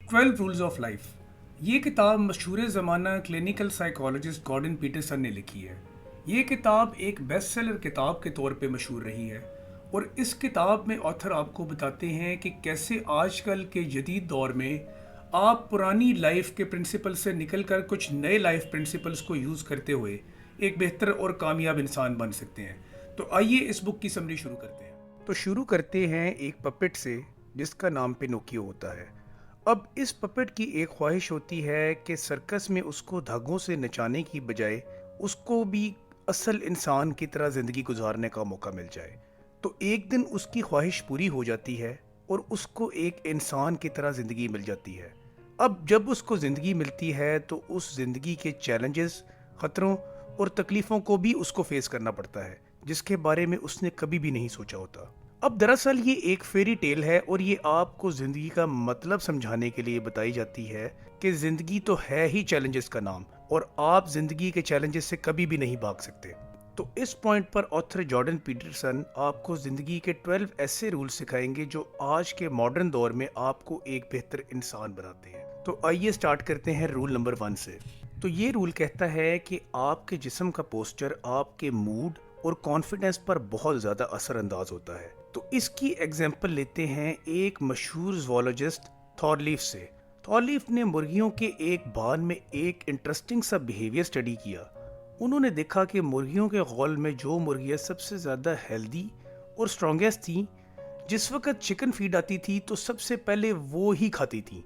12 rules of life. ये किताब मशहूर ज़माना क्लिनिकल साइकोलॉजिस्ट गॉर्डन पीटरसन ने लिखी है। ये किताब एक बेस्ट सेलर किताब के तौर पे मशहूर रही है और इस किताब में ऑथर आपको बताते हैं कि कैसे आजकल के जदीद दौर में आप पुरानी लाइफ के प्रिंसिपल से निकल कर कुछ नए लाइफ प्रिंसिपल्स को यूज़ करते हुए एक बेहतर और कामयाब इंसान बन सकते हैं। तो आइए इस बुक की समरी शुरू करते हैं। तो शुरू करते हैं एक पपेट से जिसका नाम पिनोकियो होता है। अब इस पपेट की एक ख्वाहिश होती है कि सर्कस में उसको धागों से नचाने की बजाय उसको भी असल इंसान की तरह ज़िंदगी गुजारने का मौका मिल जाए। तो एक दिन उसकी ख्वाहिश पूरी हो जाती है और उसको एक इंसान की तरह ज़िंदगी मिल जाती है। अब जब उसको ज़िंदगी मिलती है तो उस ज़िंदगी के चैलेंजेस, ख़तरों और तकलीफ़ों को भी उसको फेस करना पड़ता है जिसके बारे में उसने कभी भी नहीं सोचा होता। अब दरअसल ये एक फेरी टेल है और ये आपको ज़िंदगी का मतलब समझाने के लिए बताई जाती है कि ज़िंदगी तो है ही चैलेंजेस का नाम और आप ज़िंदगी के चैलेंजेस से कभी भी नहीं भाग सकते। तो इस पॉइंट पर ऑथर जॉर्डन पीटरसन आपको ज़िंदगी के 12 ऐसे रूल सिखाएंगे जो आज के मॉडर्न दौर में आपको एक बेहतर इंसान बनाते हैं। तो आइए स्टार्ट करते हैं रूल नंबर 1 से। तो ये रूल कहता है कि आपके जिस्म का पोस्चर आपके मूड और कॉन्फिडेंस पर बहुत ज़्यादा असरअंदाज होता है। तो इसकी एग्जाम्पल लेते हैं एक मशहूर ज़ूलॉजिस्ट थॉरलीफ से। थॉरलीफ ने मुर्गियों के एक बान में एक इंटरेस्टिंग सा बिहेवियर स्टडी किया। उन्होंने देखा कि मुर्गियों के गौल में जो मुर्गियाँ सबसे ज़्यादा हेल्दी और स्ट्रॉन्गेस्ट थीं, जिस वक्त चिकन फीड आती थी तो सबसे पहले वो ही खाती थीं,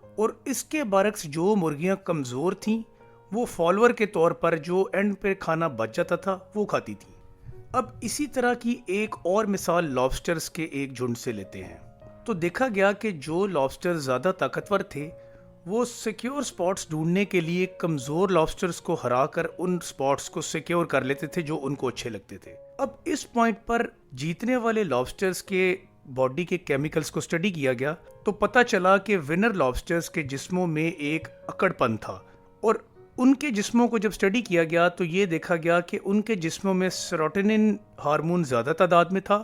और इसके बरक्स जो मुर्गियाँ कमज़ोर थीं वो फॉलोअर के तौर पर जो एंड पे खाना बच जाता था वो खाती थीं। अब इसी तरह की एक और मिसाल लॉबस्टर्स के एक झुंड से लेते हैं। तो देखा गया कि जो लॉबस्टर ज़्यादा ताकतवर थे वो सिक्योर स्पॉट्स ढूंढने के लिए कमज़ोर लॉबस्टर्स को हराकर उन स्पॉट्स को सिक्योर कर लेते थे जो उनको अच्छे लगते थे। अब इस पॉइंट पर जीतने वाले लॉबस्टर्स के बॉडी के केमिकल्स को स्टडी किया गया तो पता चला कि विनर लॉबस्टर्स के जिस्मों में एक अकड़पन था, और उनके जिस्मों को जब स्टडी किया गया तो ये देखा गया कि उनके जिस्मों में सेरोटोनिन हार्मोन ज़्यादा तादाद में था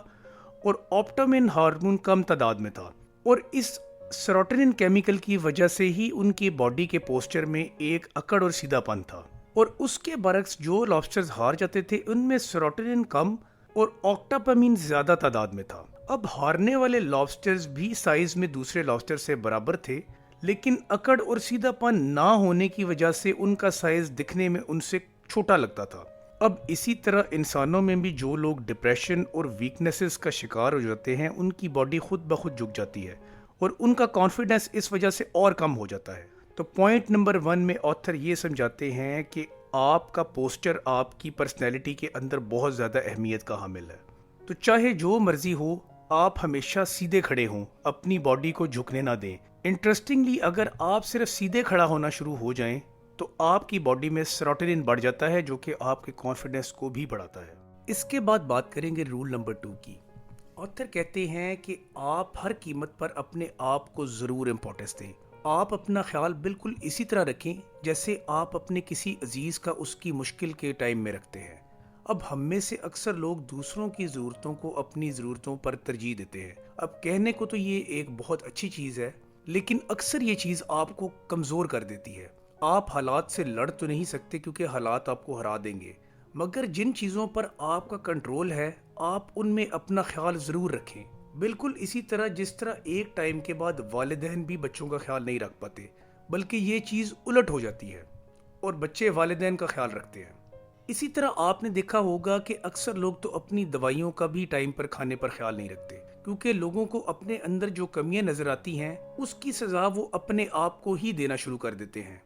और ऑप्टामिन हार्मोन कम तादाद में था, और इस सेरोटोनिन केमिकल की वजह से ही उनकी बॉडी के पोस्चर में एक अकड़ और सीधापन था। और उसके बरक्स जो लॉबस्टर्स हार जाते थे उनमें सेरोटोनिन कम और ऑक्टापामिन ज़्यादा तादाद में था। अब हारने वाले लॉबस्टर्स भी साइज में दूसरे लॉबस्टर से बराबर थे, लेकिन अकड़ और सीधापन ना होने की वजह से उनका साइज दिखने में उनसे छोटा लगता था। अब इसी तरह इंसानों में भी जो लोग डिप्रेशन और वीकनेसेस का शिकार हो जाते हैं उनकी बॉडी खुद ब खुद झुक जाती है और उनका कॉन्फिडेंस इस वजह से और कम हो जाता है। तो पॉइंट नंबर 1 में ऑथर ये समझाते हैं कि आपका पोस्चर आपकी पर्सनैलिटी के अंदर बहुत ज़्यादा अहमियत का हामिल है। तो चाहे जो मर्जी हो आप हमेशा सीधे खड़े हों, अपनी बॉडी को झुकने ना दें। इंटरेस्टिंगली अगर आप सिर्फ सीधे खड़ा होना शुरू हो जाएं तो आपकी बॉडी में सेरोटोनिन बढ़ जाता है जो कि आपके कॉन्फिडेंस को भी बढ़ाता है। इसके बाद बात करेंगे रूल नंबर 2 की। ऑथर कहते हैं कि आप हर कीमत पर अपने आप को ज़रूर इम्पोर्टेंस दें। आप अपना ख्याल बिल्कुल इसी तरह रखें जैसे आप अपने किसी अजीज़ का उसकी मुश्किल के टाइम में रखते हैं। अब हम में से अक्सर लोग दूसरों की ज़रूरतों को अपनी ज़रूरतों पर तरजीह देते हैं। अब कहने को तो ये एक बहुत अच्छी चीज़ है, लेकिन अक्सर ये चीज़ आपको कमज़ोर कर देती है। आप हालात से लड़ तो नहीं सकते क्योंकि हालात आपको हरा देंगे, मगर जिन चीज़ों पर आपका कंट्रोल है आप उनमें अपना ख्याल ज़रूर रखें। बिल्कुल इसी तरह जिस तरह एक टाइम के बाद वालिदैन भी बच्चों का ख्याल नहीं रख पाते, बल्कि ये चीज़ उलट हो जाती है और बच्चे वालिदैन का ख्याल रखते हैं। इसी तरह आपने देखा होगा कि अक्सर लोग तो अपनी दवाइयों का भी टाइम पर खाने पर ख्याल नहीं रखते क्योंकि लोगों को अपने अंदर जो कमियां नजर आती हैं उसकी सजा वो अपने आप को ही देना शुरू कर देते हैं।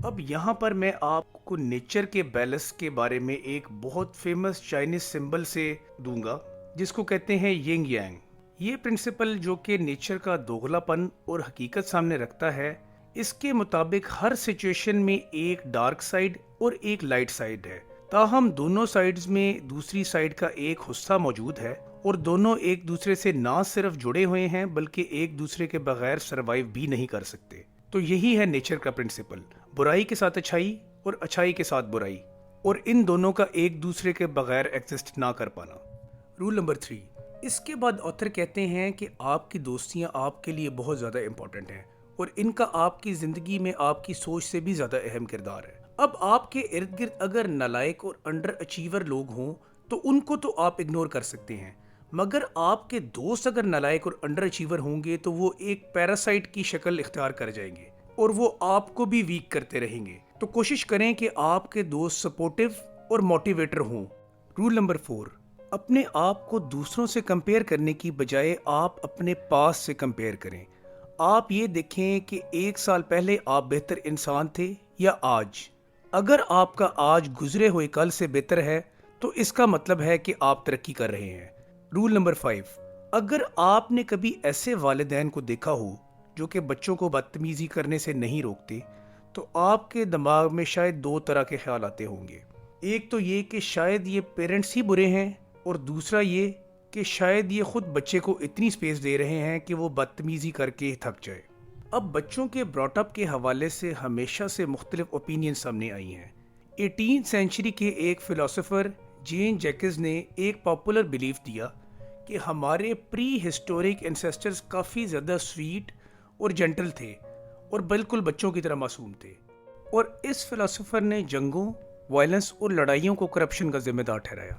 अब यहाँ पर मैं आपको नेचर के बैलेंस के बारे में एक बहुत फेमस चाइनीज सिंबल से दूंगा जिसको कहते हैं यिंग यांग। ये प्रिंसिपल जो कि नेचर का दोगलापन और हकीकत सामने रखता है, इसके मुताबिक हर सिचुएशन में एक डार्क साइड और एक लाइट साइड है, ताहम दोनों साइड्स में दूसरी साइड का एक हिस्सा मौजूद है और दोनों एक दूसरे से ना सिर्फ जुड़े हुए हैं बल्कि एक दूसरे के बगैर सरवाइव भी नहीं कर सकते। तो यही है नेचर का प्रिंसिपल, बुराई के साथ अच्छाई और अच्छाई के साथ बुराई, और इन दोनों का एक दूसरे के बगैर एग्जिस्ट ना कर पाना। Rule number 3। इसके बाद ऑथर कहते हैं कि आपकी दोस्तियां आपके लिए बहुत ज़्यादा इंपॉर्टेंट हैं اور ان کا آپ کی زندگی میں آپ کی سوچ سے بھی زیادہ اہم کردار ہے۔ اب آپ کے ارد گرد اگر نالائق اور انڈر اچیور لوگ ہوں تو ان کو تو آپ اگنور کر سکتے ہیں، مگر آپ کے دوست اگر نالائق اور انڈر اچیور ہوں گے تو وہ ایک پیراسائٹ کی شکل اختیار کر جائیں گے اور وہ آپ کو بھی ویک کرتے رہیں گے۔ تو کوشش کریں کہ آپ کے دوست سپورٹیو اور موٹیویٹر ہوں۔ رول نمبر 4، اپنے آپ کو دوسروں سے کمپیئر کرنے کی بجائے آپ اپنے پاس سے کمپیئر کریں۔ آپ یہ دیکھیں کہ 1 سال پہلے آپ بہتر انسان تھے یا آج۔ اگر آپ کا آج گزرے ہوئے کل سے بہتر ہے تو اس کا مطلب ہے کہ آپ ترقی کر رہے ہیں۔ رول نمبر 5، اگر آپ نے کبھی ایسے والدین کو دیکھا ہو جو کہ بچوں کو بدتمیزی کرنے سے نہیں روکتے تو آپ کے دماغ میں شاید 2 طرح کے خیال آتے ہوں گے۔ ایک تو یہ کہ شاید یہ پیرنٹس ہی برے ہیں، اور دوسرا یہ کہ شاید یہ خود بچے کو اتنی سپیس دے رہے ہیں کہ وہ بدتمیزی کر کے تھک جائے۔ اب بچوں کے براٹ اپ کے حوالے سے ہمیشہ سے مختلف اوپینین سامنے آئی ہیں۔ 18 سینچری کے ایک فلاسفر جین جیکز نے ایک پاپولر بیلیف دیا کہ ہمارے پری ہسٹورک انسیسٹرز کافی زیادہ سویٹ اور جنٹل تھے اور بالکل بچوں کی طرح معصوم تھے، اور اس فلاسفر نے جنگوں، وائلنس اور لڑائیوں کو کرپشن کا ذمہ دار ٹھہرایا۔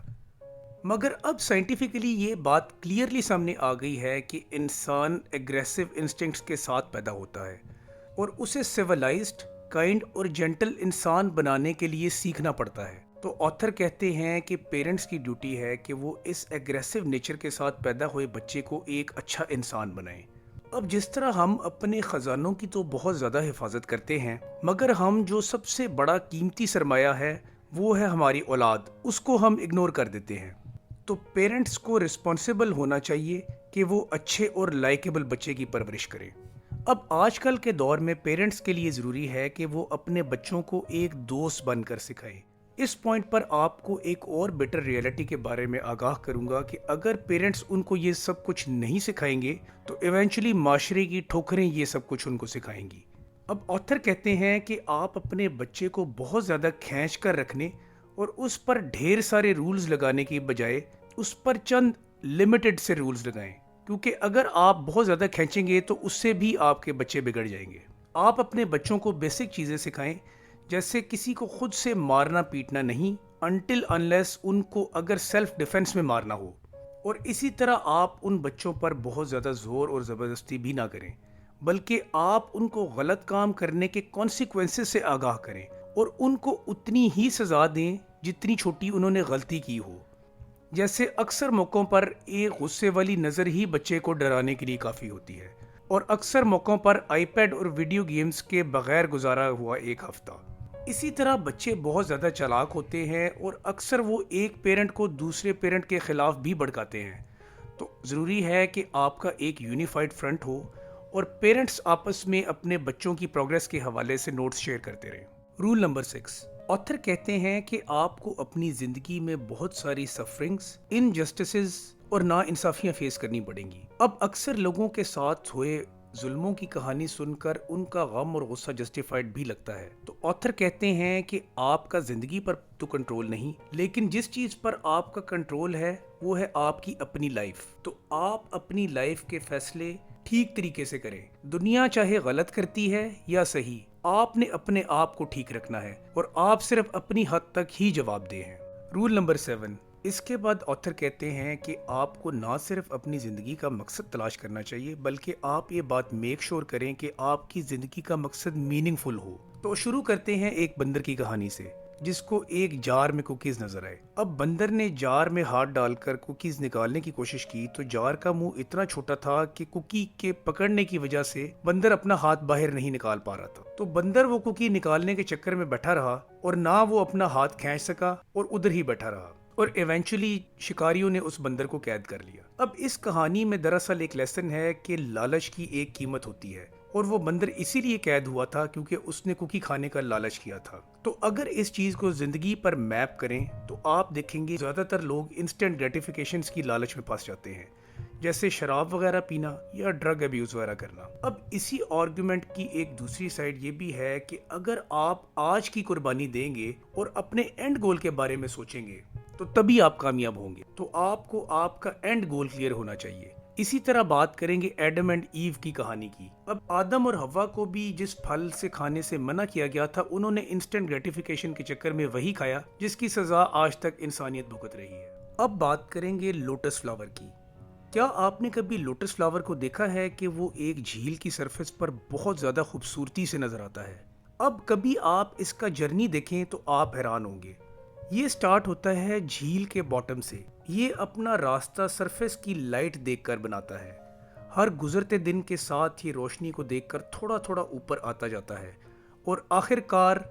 مگر اب سائنٹیفکلی یہ بات کلیئرلی سامنے آ گئی ہے کہ انسان ایگریسو انسٹنکٹس کے ساتھ پیدا ہوتا ہے اور اسے سیولائزڈ، کائنڈ اور جنٹل انسان بنانے کے لیے سیکھنا پڑتا ہے۔ تو آتھر کہتے ہیں کہ پیرنٹس کی ڈیوٹی ہے کہ وہ اس ایگریسو نیچر کے ساتھ پیدا ہوئے بچے کو ایک اچھا انسان بنائیں۔ اب جس طرح ہم اپنے خزانوں کی تو بہت زیادہ حفاظت کرتے ہیں، مگر ہم جو سب سے بڑا قیمتی سرمایہ ہے وہ ہے ہماری اولاد، اس کو ہم اگنور کر دیتے ہیں۔ تو پیرنٹس کو رسپانسیبل ہونا چاہیے کہ وہ اچھے اور لائکیبل بچے کی پرورش کریں۔ اب آج کل کے دور میں پیرنٹس کے لیے ضروری ہے کہ وہ اپنے بچوں کو ایک دوست بن کر سکھائیں۔ اس پوائنٹ پر آپ کو ایک اور بیٹر ریئلٹی کے بارے میں آگاہ کروں گا کہ اگر پیرنٹس ان کو یہ سب کچھ نہیں سکھائیں گے تو ایونچولی معاشرے کی ٹھوکریں یہ سب کچھ ان کو سکھائیں گی۔ اب آتھر کہتے ہیں کہ آپ اپنے بچے کو بہت زیادہ کھینچ کر رکھنے اور اس پر ڈھیر سارے رولز لگانے کی بجائے اس پر چند لمیٹڈ سے رولز لگائیں، کیونکہ اگر آپ بہت زیادہ کھینچیں گے تو اس سے بھی آپ کے بچے بگڑ جائیں گے۔ آپ اپنے بچوں کو بیسک چیزیں سکھائیں، جیسے کسی کو خود سے مارنا پیٹنا نہیں انٹل انلیس ان کو اگر سیلف ڈیفنس میں مارنا ہو، اور اسی طرح آپ ان بچوں پر بہت زیادہ زور اور زبردستی بھی نہ کریں، بلکہ آپ ان کو غلط کام کرنے کے کانسیکوینسز سے آگاہ کریں اور ان کو اتنی ہی سزا دیں جتنی چھوٹی انہوں نے غلطی کی ہو۔ جیسے اکثر موقعوں پر ایک غصے والی نظر ہی بچے کو ڈرانے کے لیے کافی ہوتی ہے، اور اکثر موقعوں پر آئی پیڈ اور ویڈیو گیمز کے بغیر گزارا ہوا ایک ہفتہ۔ اسی طرح بچے بہت زیادہ چالاک ہوتے ہیں اور اکثر وہ ایک پیرنٹ کو دوسرے پیرنٹ کے خلاف بھی بھڑکاتے ہیں۔ تو ضروری ہے کہ آپ کا ایک یونیفائڈ فرنٹ ہو اور پیرنٹس آپس میں اپنے بچوں کی پروگریس کے حوالے سے نوٹس شیئر کرتے رہیں۔ رول نمبر 6، آتھر کہتے ہیں کہ آپ کو اپنی زندگی میں بہت ساری سفرنگز، انجسٹسز اور نا انصافیاں فیس کرنی پڑیں گی۔ اب اکثر لوگوں کے ساتھ ہوئے ظلموں کی کہانی سن کر ان کا غم اور غصہ جسٹیفائڈ بھی لگتا ہے۔ تو آتھر کہتے ہیں کہ آپ کا زندگی پر تو کنٹرول نہیں، لیکن جس چیز پر آپ کا کنٹرول ہے وہ ہے آپ کی اپنی لائف۔ تو آپ اپنی لائف کے فیصلے ٹھیک طریقے سے کریں، دنیا چاہے غلط کرتی ہے یا صحیح، آپ نے اپنے آپ کو ٹھیک رکھنا ہے اور آپ صرف اپنی حد تک ہی جواب دہ ہیں۔ رول نمبر 7، اس کے بعد آتھر کہتے ہیں کہ آپ کو نہ صرف اپنی زندگی کا مقصد تلاش کرنا چاہیے بلکہ آپ یہ بات میک شور کریں کہ آپ کی زندگی کا مقصد میننگ فل ہو۔ تو شروع کرتے ہیں ایک بندر کی کہانی سے جس کو ایک جار میں کوکیز نظر آئے۔ اب بندر نے جار میں ہاتھ ڈال کر کوکیز نکالنے کی کوشش کی تو جار کا منہ اتنا چھوٹا تھا کہ کوکی کے پکڑنے کی وجہ سے بندر اپنا ہاتھ باہر نہیں نکال پا رہا تھا۔ تو بندر وہ کوکی نکالنے کے چکر میں بیٹھا رہا اور نہ وہ اپنا ہاتھ کھینچ سکا اور ادھر ہی بیٹھا رہا، اور ایونچولی شکاریوں نے اس بندر کو قید کر لیا۔ اب اس کہانی میں دراصل ایک لیسن ہے کہ لالچ کی ایک قیمت ہوتی ہے، اور وہ بندر اسی لیے قید ہوا تھا کیونکہ اس نے کوکی کھانے کا لالچ کیا تھا۔ تو اگر اس چیز کو زندگی پر میپ کریں تو آپ دیکھیں گے زیادہ تر لوگ انسٹنٹ گریٹیفیکیشنز کی لالچ میں پھنس جاتے ہیں، جیسے شراب وغیرہ پینا یا ڈرگ ابیوز وغیرہ کرنا۔ اب اسی آرگومنٹ کی ایک دوسری سائڈ یہ بھی ہے کہ اگر آپ آج کی قربانی دیں گے اور اپنے اینڈ گول کے بارے میں سوچیں گے تو تبھی آپ کامیاب ہوں گے۔ تو آپ کو آپ کا اینڈ گول کلیئر ہونا چاہیے۔ इसी तरह बात करेंगे एडम एंड ईव की कहानी की। अब आदम और हवा को भी जिस फल से खाने से मना किया गया था, उन्होंने इंस्टेंट ग्रेटिफिकेशन के चक्कर में वही खाया जिसकी सजा आज तक इंसानियत भुगत रही है। अब बात करेंगे लोटस फ्लावर की। क्या आपने कभी लोटस फ्लावर को देखा है कि वो एक झील की सरफेस पर बहुत ज़्यादा खूबसूरती से नज़र आता है। अब कभी आप इसका जर्नी देखें तो आप हैरान होंगे। ये स्टार्ट होता है झील के बॉटम से। ये अपना रास्ता सरफेस की लाइट देखकर बनाता है। हर गुजरते दिन के साथ ये रोशनी को देखकर थोड़ा थोड़ा ऊपर आता जाता है और आखिरकार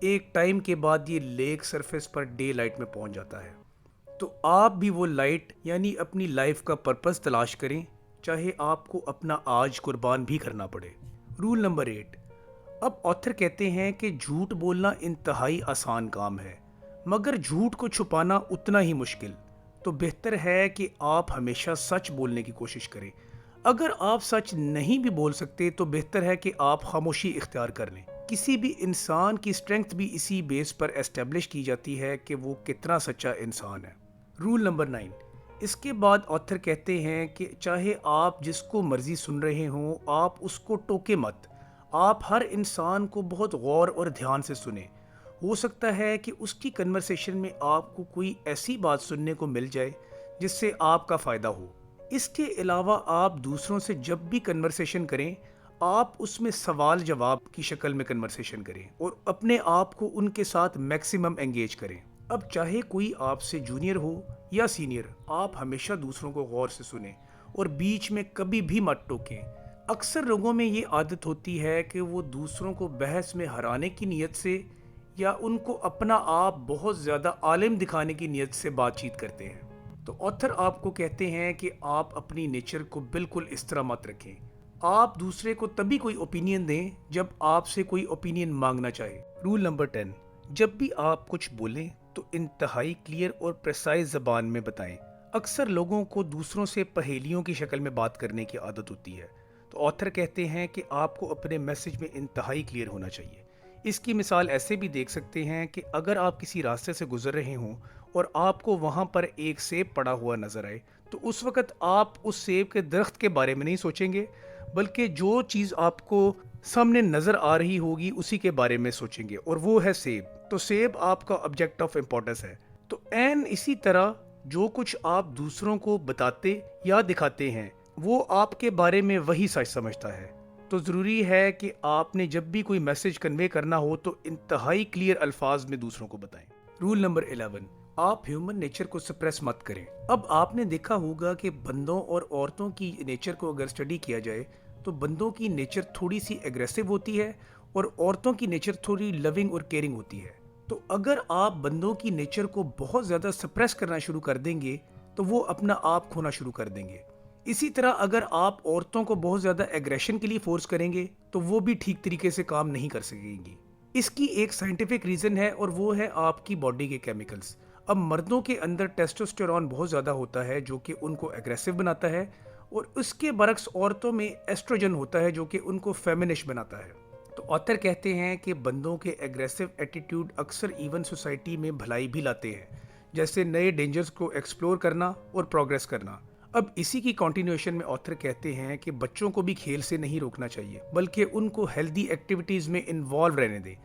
एक टाइम के बाद ये lake surface per day light में पहुंच जाता है। तो आप भी वो लाइट यानी अपनी लाइफ का पर्पस तलाश करें, चाहे आपको अपना आज कुर्बान भी करना पड़े। Rule number 8। अब ऑथर कहते हैं कि झूठ बोलना इंतहाई आसान काम है, मगर झूठ को छुपाना उतना ही मुश्किल। तो बेहतर है कि आप हमेशा सच बोलने की कोशिश करें। अगर आप सच नहीं भी बोल सकते तो बेहतर है कि आप खामोशी इख्तियार कर लें। किसी भी इंसान की स्ट्रेंथ भी इसी बेस पर एस्टेब्लिश की जाती है कि वो कितना सच्चा इंसान है। Rule number 9। इसके बाद ऑथर कहते हैं कि चाहे आप जिसको मर्जी सुन रहे हों, आप उसको टोके मत। आप हर इंसान को बहुत गौर और ध्यान से सुने। हो सकता है कि उसकी कन्वर्सेशन में आपको कोई ऐसी बात सुनने को मिल जाए जिससे आपका फ़ायदा हो। इसके अलावा आप दूसरों से जब भी कन्वर्सेशन करें, आप उसमें सवाल जवाब की शक्ल में कन्वर्सेशन करें और अपने आप को उनके साथ मैक्सिमम एंगेज करें। अब चाहे कोई आपसे जूनियर हो या सीनियर, आप हमेशा दूसरों को गौर से सुनें और बीच में कभी भी मत टोकें। अक्सर लोगों में ये आदत होती है कि वो दूसरों को बहस में हराने की नीयत से या उनको अपना आप बहुत ज़्यादा आलिम दिखाने की नीयत से बातचीत करते हैं। तो ऑथर आपको कहते हैं कि आप अपनी नेचर को बिल्कुल इस तरह मत रखें। आप दूसरे को तभी कोई ओपिनियन दें जब आपसे कोई ओपिनियन मांगना चाहे। Rule number 10। जब भी आप कुछ बोलें तो इंतहाई क्लियर और प्रिसाइज ज़बान में बताएं। अक्सर लोगों को दूसरों से पहेलियों की शक्ल में बात करने की आदत होती है। तो ऑथर कहते हैं कि आपको अपने मैसेज में इंतहाई क्लियर होना चाहिए। इसकी मिसाल ऐसे भी देख सकते हैं कि अगर आप किसी रास्ते से गुजर रहे हों और आपको वहां पर एक सेब पड़ा हुआ नजर आए, तो उस वक्त आप उस सेब के दरख्त के बारे में नहीं सोचेंगे, बल्कि जो चीज़ आपको सामने नजर आ रही होगी उसी के बारे में सोचेंगे, और वो है सेब। तो सेब आपका ऑब्जेक्ट ऑफ इम्पोर्टेंस है। तो एन इसी तरह जो कुछ आप दूसरों को बताते या दिखाते हैं वो आपके बारे में वही सच समझता है। तो ज़रूरी है कि आपने जब भी कोई मैसेज कन्वे करना हो तो इंतहाई क्लियर अल्फाज में दूसरों को बताएं। Rule number 11। आप ह्यूमन नेचर को सप्रेस मत करें। अब आपने देखा होगा कि बंदों और औरतों की नेचर को अगर स्टडी किया जाए तो बंदों की नेचर थोड़ी सी एग्रेसिव होती है और औरतों की नेचर थोड़ी लविंग और केयरिंग होती है। तो अगर आप बंदों की नेचर को बहुत ज़्यादा सप्रेस करना शुरू कर देंगे तो वो अपना आप खोना शुरू कर देंगे। इसी तरह अगर आप औरतों को बहुत ज़्यादा एग्रेशन के लिए फोर्स करेंगे तो वो भी ठीक तरीके से काम नहीं कर सकेंगी। इसकी एक साइंटिफिक रीज़न है और वो है आपकी बॉडी के केमिकल्स। अब मर्दों के अंदर टेस्टोस्टेरॉन बहुत ज़्यादा होता है जो कि उनको एग्रेसिव बनाता है, और उसके बरक्स औरतों में एस्ट्रोजन होता है जो कि उनको फेमिनिश बनाता है। तो ऑथर कहते हैं कि बंदों के एग्रेसिव एटीट्यूड अक्सर इवन सोसाइटी में भलाई भी लाते हैं, जैसे नए डेंजर्स को एक्सप्लोर करना और प्रोग्रेस करना। अब इसी की कंटिन्यूएशन में ऑथर कहते हैं कि बच्चों को भी खेल से नहीं रोकना चाहिए, बल्कि उनको हेल्दी एक्टिविटीज़ में इन्वॉल्व रहने दें।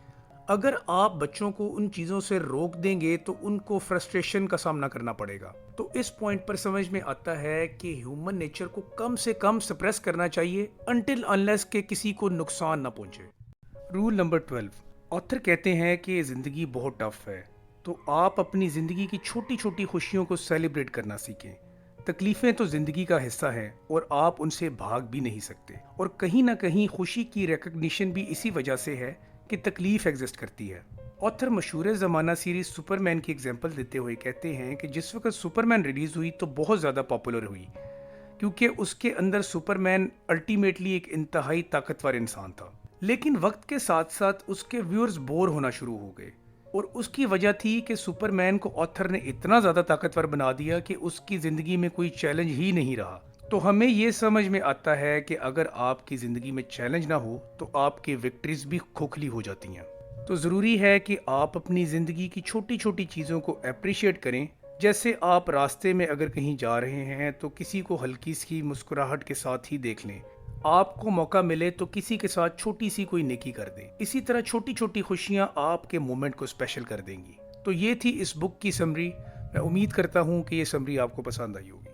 अगर आप बच्चों को उन चीज़ों से रोक देंगे तो उनको फ्रस्ट्रेशन का सामना करना पड़ेगा। तो इस पॉइंट पर समझ में आता है कि ह्यूमन नेचर को कम से कम सप्रेस करना चाहिए अनटिल अनलेस के किसी को नुकसान ना पहुंचे। Rule number 12। ऑथर कहते हैं कि ज़िंदगी बहुत टफ है, तो आप अपनी ज़िंदगी की छोटी छोटी खुशियों को सेलिब्रेट करना सीखें। तकलीफ़ें तो ज़िंदगी का हिस्सा हैं और आप उनसे भाग भी नहीं सकते, और कहीं ना कहीं खुशी की रिकग्निशन भी इसी वजह से है कि तकलीफ़ एग्जिस्ट करती है। ऑथर मशहूर ज़माना सीरीज़ सुपरमैन की एग्जांपल देते हुए कहते हैं कि जिस वक्त सुपरमैन रिलीज़ हुई तो बहुत ज़्यादा पॉपुलर हुई, क्योंकि उसके अंदर सुपरमैन अल्टीमेटली एक इंतहाई ताकतवर इंसान था। लेकिन वक्त के साथ साथ उसके व्यूअर्स बोर होना शुरू हो गए, और उसकी वजह थी कि सुपरमैन को ऑथर ने इतना ज़्यादा ताकतवर बना दिया कि उसकी ज़िंदगी में कोई चैलेंज ही नहीं रहा। तो हमें ये समझ में आता है कि अगर आपकी ज़िंदगी में चैलेंज ना हो तो आपकी विक्ट्रीज भी खोखली हो जाती हैं। तो ज़रूरी है कि आप अपनी ज़िंदगी की छोटी छोटी चीज़ों को अप्रिशिएट करें, جیسے آپ راستے میں اگر کہیں جا رہے ہیں تو کسی کو ہلکی سی مسکراہٹ کے ساتھ ہی دیکھ لیں، آپ کو موقع ملے تو کسی کے ساتھ چھوٹی سی کوئی نیکی کر دیں، اسی طرح چھوٹی چھوٹی خوشیاں آپ کے مومنٹ کو اسپیشل کر دیں گی۔ تو یہ تھی اس بک کی سمری، میں امید کرتا ہوں کہ یہ سمری آپ کو پسند آئی ہوگی۔